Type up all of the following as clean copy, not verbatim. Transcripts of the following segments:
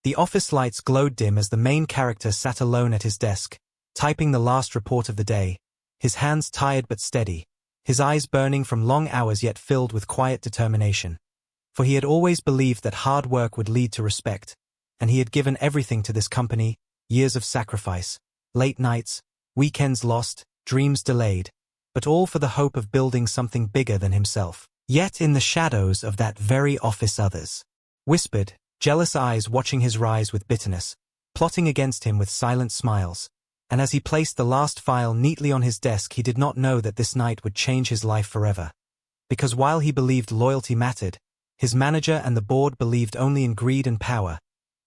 The office lights glowed dim as the main character sat alone at his desk, typing the last report of the day, his hands tired but steady, his eyes burning from long hours yet filled with quiet determination. For he had always believed that hard work would lead to respect, and he had given everything to this company, years of sacrifice, late nights, weekends lost, dreams delayed, but all for the hope of building something bigger than himself. Yet in the shadows of that very office others whispered, jealous eyes watching his rise with bitterness, plotting against him with silent smiles. And as he placed the last file neatly on his desk, he did not know that this night would change his life forever. Because while he believed loyalty mattered, his manager and the board believed only in greed and power,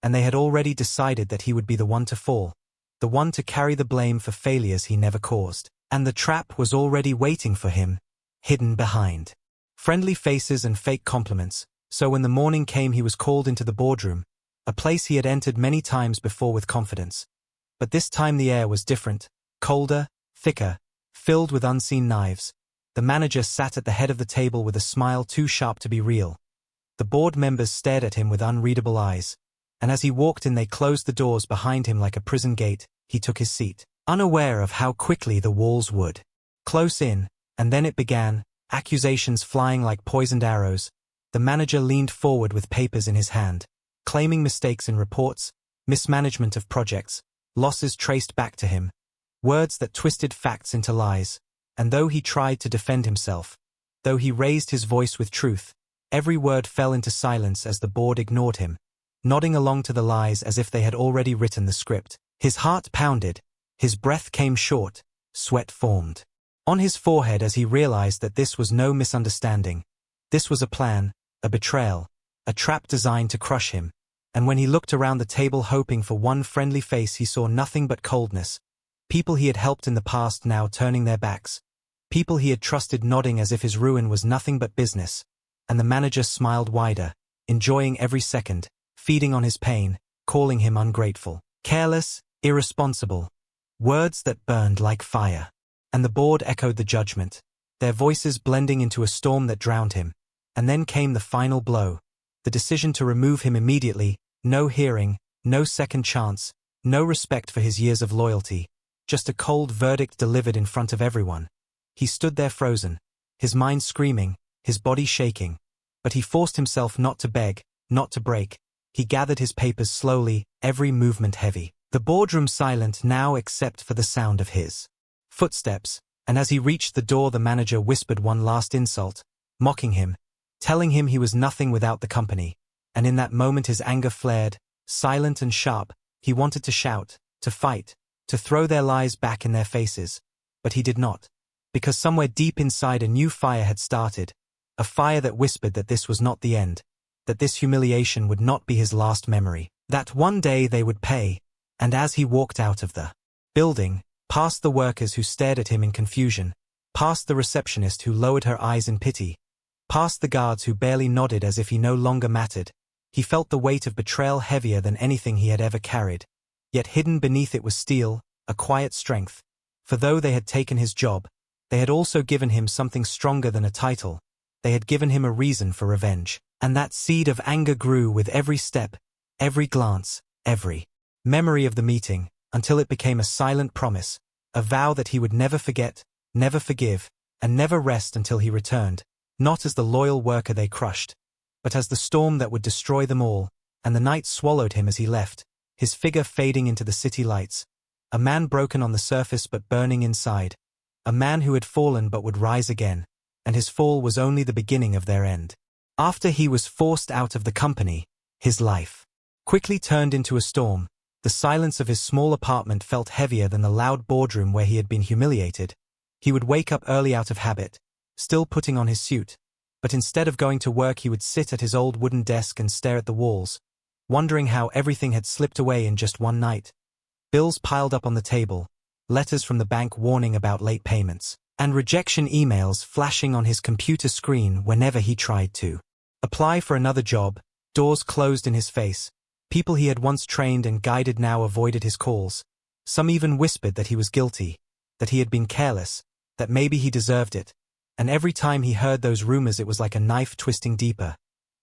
and they had already decided that he would be the one to fall, the one to carry the blame for failures he never caused. And the trap was already waiting for him, hidden behind friendly faces and fake compliments. So when the morning came, he was called into the boardroom, a place he had entered many times before with confidence. But this time the air was different, colder, thicker, filled with unseen knives. The manager sat at the head of the table with a smile too sharp to be real. The board members stared at him with unreadable eyes, and as he walked in they closed the doors behind him like a prison gate. He took his seat, unaware of how quickly the walls would close in, and then it began, accusations flying like poisoned arrows. The manager leaned forward with papers in his hand, claiming mistakes in reports, mismanagement of projects, losses traced back to him, words that twisted facts into lies. And though he tried to defend himself, though he raised his voice with truth, every word fell into silence as the board ignored him, nodding along to the lies as if they had already written the script. His heart pounded, his breath came short, sweat formed on his forehead as he realized that this was no misunderstanding. This was a plan, a betrayal, a trap designed to crush him. And when he looked around the table hoping for one friendly face, he saw nothing but coldness. People he had helped in the past now turning their backs. People he had trusted nodding as if his ruin was nothing but business. And the manager smiled wider, enjoying every second, feeding on his pain, calling him ungrateful, careless, irresponsible. Words that burned like fire. And the board echoed the judgment, their voices blending into a storm that drowned him. And then came the final blow, the decision to remove him immediately. No hearing, no second chance, no respect for his years of loyalty, just a cold verdict delivered in front of everyone. He stood there frozen, his mind screaming, his body shaking. But he forced himself not to beg, not to break. He gathered his papers slowly, every movement heavy. The boardroom silent now except for the sound of his footsteps, and as he reached the door the manager whispered one last insult, mocking him, telling him he was nothing without the company. And in that moment his anger flared, silent and sharp. He wanted to shout, to fight, to throw their lies back in their faces. But he did not, because somewhere deep inside a new fire had started, a fire that whispered that this was not the end, that this humiliation would not be his last memory, that one day they would pay. And as he walked out of the building, past the workers who stared at him in confusion, past the receptionist who lowered her eyes in pity, past the guards who barely nodded as if he no longer mattered, he felt the weight of betrayal heavier than anything he had ever carried. Yet hidden beneath it was steel, a quiet strength. For though they had taken his job, they had also given him something stronger than a title. They had given him a reason for revenge. And that seed of anger grew with every step, every glance, every memory of the meeting, until it became a silent promise, a vow that he would never forget, never forgive, and never rest until he returned, not as the loyal worker they crushed, but as the storm that would destroy them all. And the night swallowed him as he left, his figure fading into the city lights, a man broken on the surface but burning inside, a man who had fallen but would rise again, and his fall was only the beginning of their end. After he was forced out of the company, his life quickly turned into a storm. The silence of his small apartment felt heavier than the loud boardroom where he had been humiliated. He would wake up early out of habit, still putting on his suit, but instead of going to work he would sit at his old wooden desk and stare at the walls, wondering how everything had slipped away in just one night. Bills piled up on the table, letters from the bank warning about late payments, and rejection emails flashing on his computer screen whenever he tried to apply for another job. Doors closed in his face. People he had once trained and guided now avoided his calls. Some even whispered that he was guilty, that he had been careless, that maybe he deserved it. And every time he heard those rumors it was like a knife twisting deeper.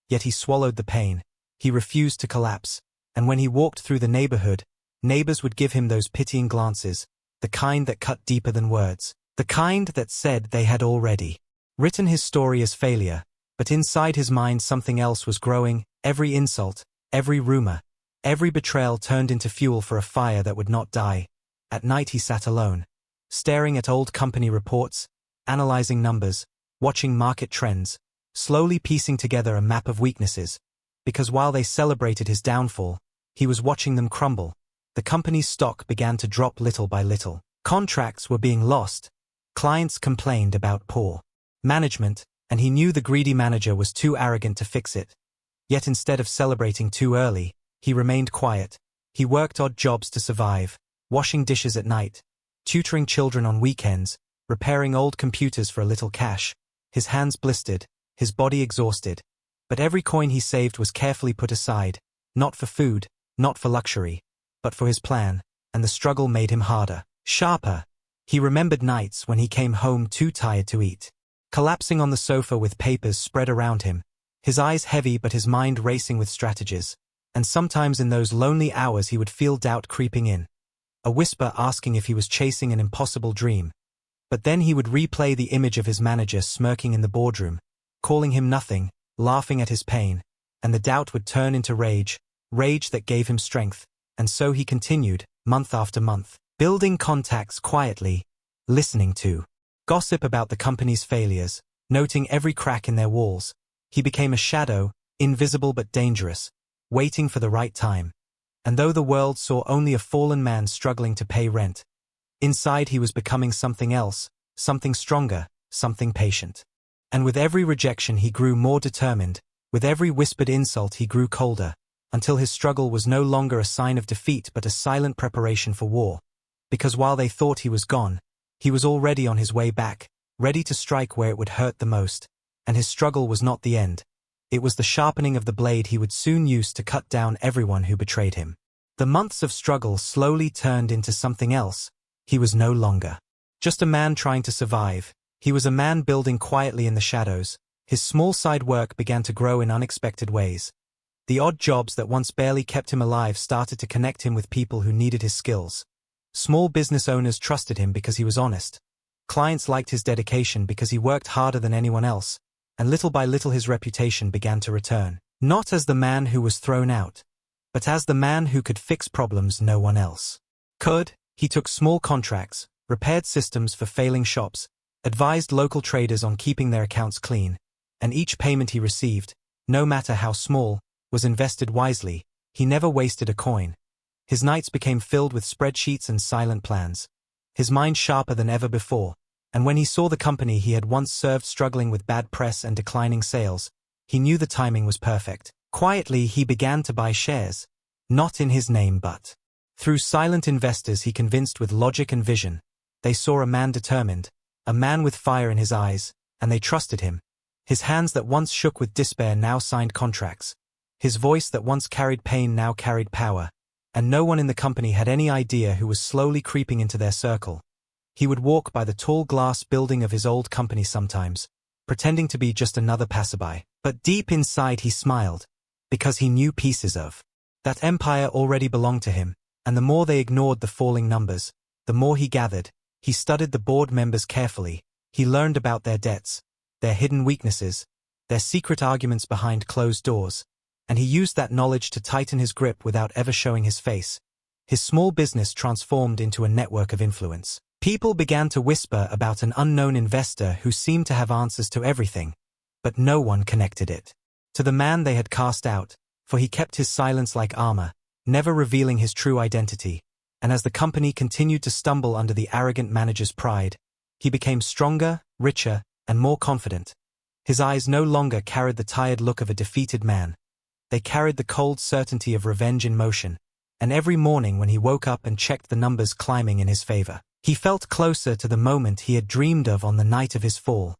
Yet he swallowed the pain. He refused to collapse. And when he walked through the neighborhood, neighbors would give him those pitying glances, the kind that cut deeper than words, the kind that said they had already written his story as failure, but inside his mind something else was growing. Every insult, every rumor, every betrayal turned into fuel for a fire that would not die. At night he sat alone, staring at old company reports, analyzing numbers, watching market trends, slowly piecing together a map of weaknesses. Because while they celebrated his downfall, he was watching them crumble. The company's stock began to drop little by little. Contracts were being lost. Clients complained about poor management, and he knew the greedy manager was too arrogant to fix it. Yet instead of celebrating too early, he remained quiet. He worked odd jobs to survive, washing dishes at night, tutoring children on weekends, repairing old computers for a little cash. His hands blistered, his body exhausted. But every coin he saved was carefully put aside, not for food, not for luxury, but for his plan, and the struggle made him harder, sharper. He remembered nights when he came home too tired to eat, collapsing on the sofa with papers spread around him, his eyes heavy but his mind racing with strategies. And sometimes in those lonely hours he would feel doubt creeping in, a whisper asking if he was chasing an impossible dream. But then he would replay the image of his manager smirking in the boardroom, calling him nothing, laughing at his pain, and the doubt would turn into rage, rage that gave him strength. And so he continued, month after month, building contacts quietly, listening to gossip about the company's failures, noting every crack in their walls. He became a shadow, invisible but dangerous, waiting for the right time. And though the world saw only a fallen man struggling to pay rent, inside he was becoming something else, something stronger, something patient. And with every rejection he grew more determined, with every whispered insult he grew colder, until his struggle was no longer a sign of defeat but a silent preparation for war. Because while they thought he was gone, he was already on his way back, ready to strike where it would hurt the most. And his struggle was not the end. It was the sharpening of the blade he would soon use to cut down everyone who betrayed him. The months of struggle slowly turned into something else. He was no longer just a man trying to survive. He was a man building quietly in the shadows. His small side work began to grow in unexpected ways. The odd jobs that once barely kept him alive started to connect him with people who needed his skills. Small business owners trusted him because he was honest. Clients liked his dedication because he worked harder than anyone else. And little by little his reputation began to return. Not as the man who was thrown out, but as the man who could fix problems no one else could. He took small contracts, repaired systems for failing shops, advised local traders on keeping their accounts clean, and each payment he received, no matter how small, was invested wisely. He never wasted a coin. His nights became filled with spreadsheets and silent plans, his mind sharper than ever before. And when he saw the company he had once served struggling with bad press and declining sales, he knew the timing was perfect. Quietly he began to buy shares, not in his name but through silent investors he convinced with logic and vision. They saw a man determined, a man with fire in his eyes, and they trusted him. His hands that once shook with despair now signed contracts. His voice that once carried pain now carried power. And no one in the company had any idea who was slowly creeping into their circle. He would walk by the tall glass building of his old company sometimes, pretending to be just another passerby. But deep inside he smiled, because he knew pieces of that empire already belonged to him, and the more they ignored the falling numbers, the more he gathered. He studied the board members carefully. He learned about their debts, their hidden weaknesses, their secret arguments behind closed doors, and he used that knowledge to tighten his grip without ever showing his face. His small business transformed into a network of influence. People began to whisper about an unknown investor who seemed to have answers to everything, but no one connected it to the man they had cast out, for he kept his silence like armor, never revealing his true identity. And as the company continued to stumble under the arrogant manager's pride, he became stronger, richer, and more confident. His eyes no longer carried the tired look of a defeated man. They carried the cold certainty of revenge in motion, and every morning when he woke up and checked the numbers climbing in his favor, he felt closer to the moment he had dreamed of on the night of his fall.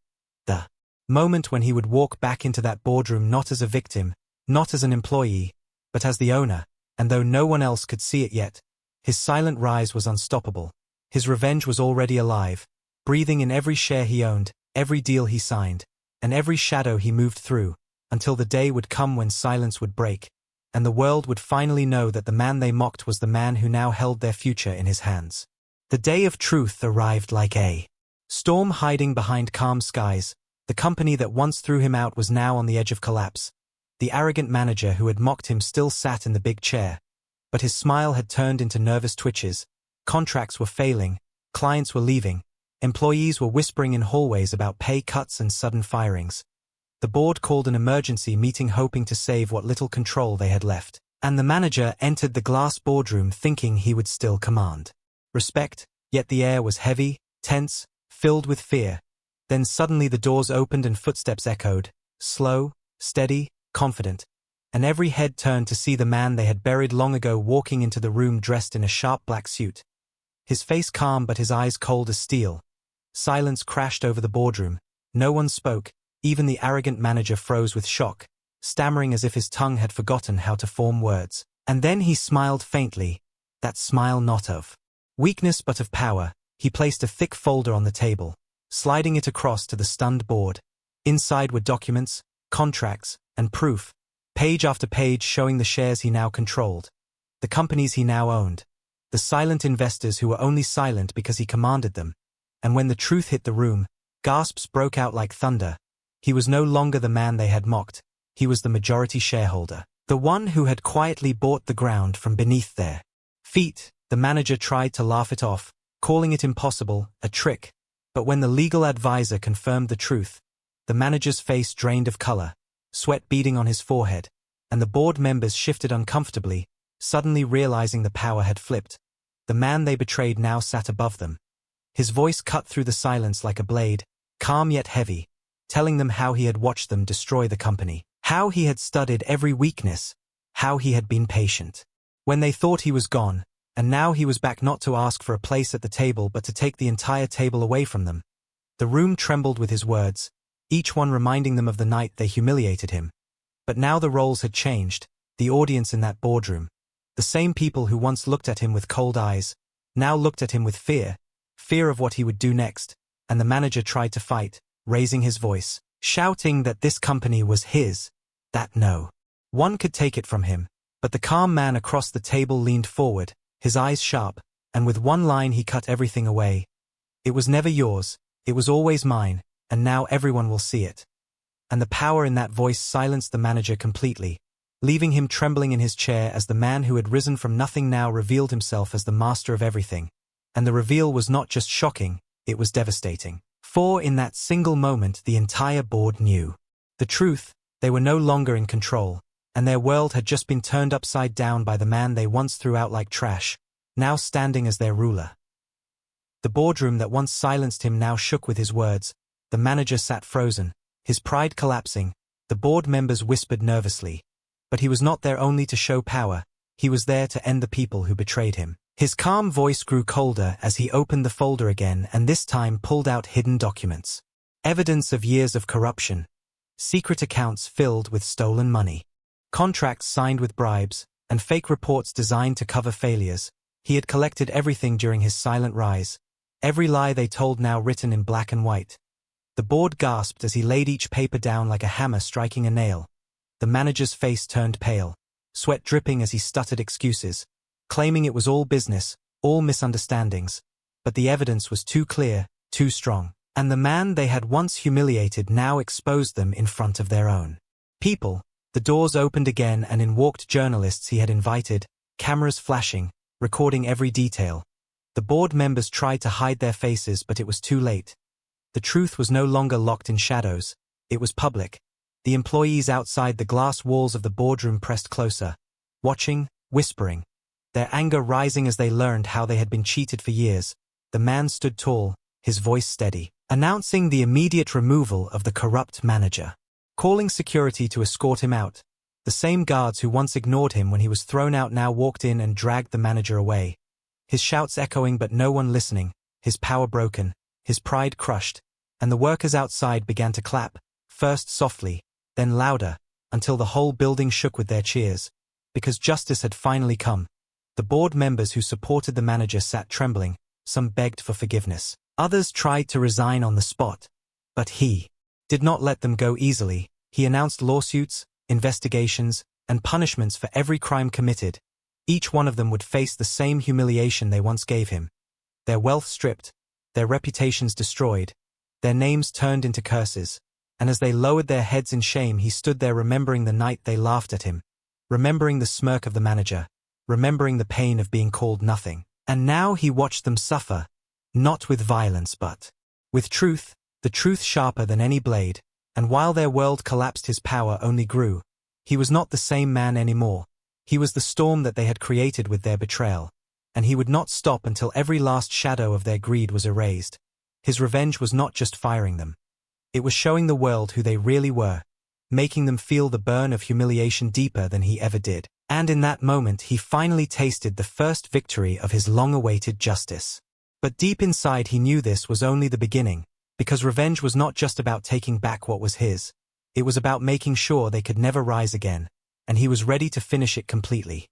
The moment when he would walk back into that boardroom not as a victim, not as an employee, but as the owner. And though no one else could see it yet, his silent rise was unstoppable. His revenge was already alive, breathing in every share he owned, every deal he signed, and every shadow he moved through, until the day would come when silence would break, and the world would finally know that the man they mocked was the man who now held their future in his hands. The day of truth arrived like a storm hiding behind calm skies. The company that once threw him out was now on the edge of collapse. The arrogant manager who had mocked him still sat in the big chair, but his smile had turned into nervous twitches. Contracts were failing, clients were leaving, employees were whispering in hallways about pay cuts and sudden firings. The board called an emergency meeting hoping to save what little control they had left, and the manager entered the glass boardroom thinking he would still command respect, yet the air was heavy, tense, filled with fear. Then suddenly the doors opened and footsteps echoed, slow, steady, confident, and every head turned to see the man they had buried long ago walking into the room dressed in a sharp black suit. His face calm but his eyes cold as steel. Silence crashed over the boardroom. No one spoke, even the arrogant manager froze with shock, stammering as if his tongue had forgotten how to form words. And then he smiled faintly, that smile not of weakness but of power. He placed a thick folder on the table, sliding it across to the stunned board. Inside were documents, contracts, and proof, page after page showing the shares he now controlled, the companies he now owned, the silent investors who were only silent because he commanded them. And when the truth hit the room, gasps broke out like thunder. He was no longer the man they had mocked. He was the majority shareholder, the one who had quietly bought the ground from beneath their feet. The manager tried to laugh it off, calling it impossible, a trick. But when the legal advisor confirmed the truth, the manager's face drained of color, sweat beading on his forehead, and the board members shifted uncomfortably, suddenly realizing the power had flipped. The man they betrayed now sat above them. His voice cut through the silence like a blade, calm yet heavy, telling them how he had watched them destroy the company, how he had studied every weakness, how he had been patient when they thought he was gone. And now he was back not to ask for a place at the table but to take the entire table away from them. The room trembled with his words, each one reminding them of the night they humiliated him. But now the roles had changed. The audience in that boardroom, the same people who once looked at him with cold eyes, now looked at him with fear of what he would do next. And the manager tried to fight, raising his voice, shouting that this company was his, that no one could take it from him. But the calm man across the table leaned forward, his eyes sharp, and with one line he cut everything away. It was never yours, it was always mine, and now everyone will see it. And the power in that voice silenced the manager completely, leaving him trembling in his chair as the man who had risen from nothing now revealed himself as the master of everything. And the reveal was not just shocking, it was devastating. For in that single moment the entire board knew the truth. They were no longer in control, and their world had just been turned upside down by the man they once threw out like trash, now standing as their ruler. The boardroom that once silenced him now shook with his words. The manager sat frozen, his pride collapsing. The board members whispered nervously. But he was not there only to show power, he was there to end the people who betrayed him. His calm voice grew colder as he opened the folder again and this time pulled out hidden documents. Evidence of years of corruption. Secret accounts filled with stolen money. Contracts signed with bribes, and fake reports designed to cover failures. He had collected everything during his silent rise. Every lie they told now written in black and white. The board gasped as he laid each paper down like a hammer striking a nail. The manager's face turned pale, sweat dripping as he stuttered excuses, claiming it was all business, all misunderstandings. But the evidence was too clear, too strong. And the man they had once humiliated now exposed them in front of their own people. The doors opened again and in walked journalists he had invited, cameras flashing, recording every detail. The board members tried to hide their faces but it was too late. The truth was no longer locked in shadows, it was public. The employees outside the glass walls of the boardroom pressed closer, watching, whispering, their anger rising as they learned how they had been cheated for years. The man stood tall, his voice steady, announcing the immediate removal of the corrupt manager. Calling security to escort him out. The same guards who once ignored him when he was thrown out now walked in and dragged the manager away. His shouts echoing but no one listening, his power broken, his pride crushed, and the workers outside began to clap, first softly, then louder, until the whole building shook with their cheers. Because justice had finally come. The board members who supported the manager sat trembling, some begged for forgiveness. Others tried to resign on the spot. But he did not let them go easily. He announced lawsuits, investigations, and punishments for every crime committed. Each one of them would face the same humiliation they once gave him. Their wealth stripped, their reputations destroyed, their names turned into curses. And as they lowered their heads in shame, he stood there remembering the night they laughed at him, remembering the smirk of the manager, remembering the pain of being called nothing. And now he watched them suffer, not with violence but with truth, the truth sharper than any blade. And while their world collapsed, his power only grew. He was not the same man anymore. He was the storm that they had created with their betrayal. And he would not stop until every last shadow of their greed was erased. His revenge was not just firing them. It was showing the world who they really were, making them feel the burn of humiliation deeper than he ever did. And in that moment he finally tasted the first victory of his long-awaited justice. But deep inside he knew this was only the beginning, because revenge was not just about taking back what was his. It was about making sure they could never rise again, and he was ready to finish it completely.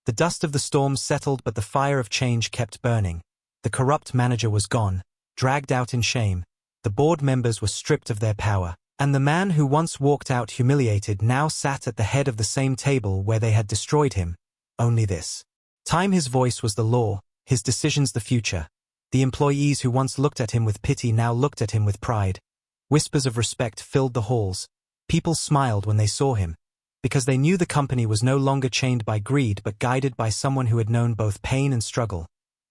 The dust of the storm settled, but the fire of change kept burning. The corrupt manager was gone, dragged out in shame. The board members were stripped of their power, and the man who once walked out humiliated now sat at the head of the same table where they had destroyed him. Only this time his voice was the law, his decisions the future. The employees who once looked at him with pity now looked at him with pride. Whispers of respect filled the halls. People smiled when they saw him, because they knew the company was no longer chained by greed but guided by someone who had known both pain and struggle.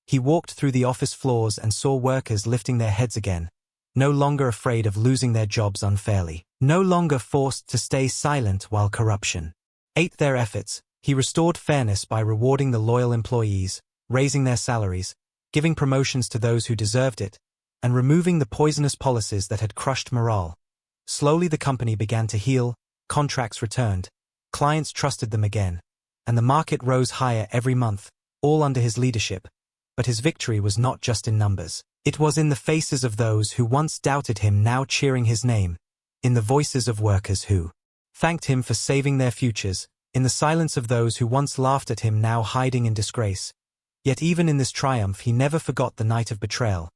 He walked through the office floors and saw workers lifting their heads again, no longer afraid of losing their jobs unfairly, no longer forced to stay silent while corruption ate their efforts. He restored fairness by rewarding the loyal employees, raising their salaries, giving promotions to those who deserved it, and removing the poisonous policies that had crushed morale. Slowly the company began to heal, contracts returned, clients trusted them again, and the market rose higher every month, all under his leadership. But his victory was not just in numbers. It was in the faces of those who once doubted him now cheering his name, in the voices of workers who thanked him for saving their futures, in the silence of those who once laughed at him now hiding in disgrace. Yet even in this triumph he never forgot the night of betrayal.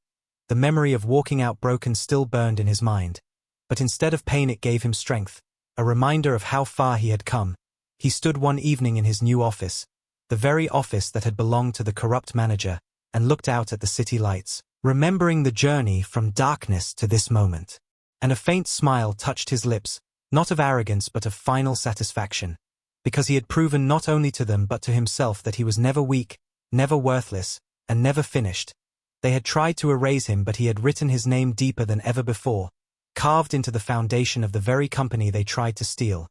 The memory of walking out broken still burned in his mind. But instead of pain it gave him strength, a reminder of how far he had come. He stood one evening in his new office, the very office that had belonged to the corrupt manager, and looked out at the city lights, remembering the journey from darkness to this moment. And a faint smile touched his lips, not of arrogance but of final satisfaction, because he had proven not only to them but to himself that he was never weak, never worthless, and never finished. They had tried to erase him, but he had written his name deeper than ever before, carved into the foundation of the very company they tried to steal.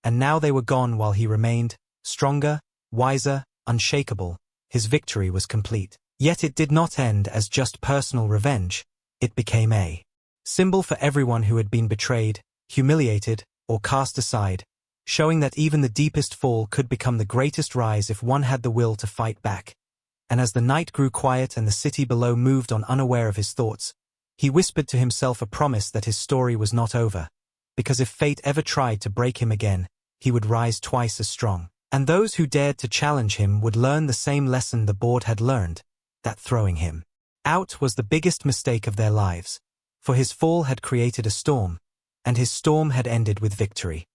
And now they were gone while he remained, stronger, wiser, unshakable. His victory was complete. Yet it did not end as just personal revenge. It became a symbol for everyone who had been betrayed, humiliated, or cast aside, showing that even the deepest fall could become the greatest rise if one had the will to fight back. And as the night grew quiet and the city below moved on unaware of his thoughts, he whispered to himself a promise that his story was not over, because if fate ever tried to break him again, he would rise twice as strong. And those who dared to challenge him would learn the same lesson the board had learned, that throwing him out was the biggest mistake of their lives, for his fall had created a storm, and his storm had ended with victory.